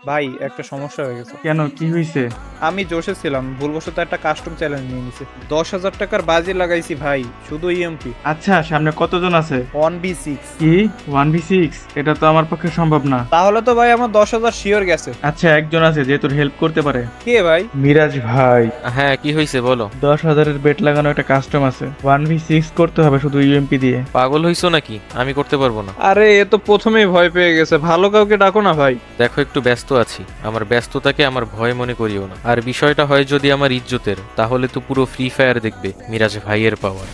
ভাই একটা সমস্যা হয়ে গেছে। কেন, কি হয়েছে? আমি জোশে ছিলাম, ভুলবশত একটা কাস্টম চ্যালেঞ্জ নিয়ে নিছি। 10,000 টাকার বাজি লাগাইছি ভাই, শুধু ইএমপি। আচ্ছা, সামনে কতজন আছে? 1v6। কি? 1v6? এটা তো আমার পক্ষে সম্ভব না। তাহলে তো ভাই আমার 10,000 শিওর গেছে। আচ্ছা, একজন আছে যে তোর হেল্প করতে পারে। কে ভাই? মিরাজ ভাই। হ্যাঁ, কি হয়েছে বলো। 10,000-এর বেট লাগানো একটা কাস্টম আছে, 1v6 করতে হবে শুধু ইউএমপি দিয়ে। পাগল হইছো নাকি? আমি করতে পারবো না। আরে এ তো প্রথমেই ভয় পেয়ে গেছে, ভালো কাউকে ডাকো না ভাই। দেখো, একটু ব্যস্ত আছি। আমার ব্যস্ততাকে আমার ভয় মনে করিও না। আর বিষয়টা হয় যদি আমার ইজ্জতের, তাহলে তো পুরো ফ্রি ফায়ার দেখবে মিরাজ ভাইয়ের পাওয়ার।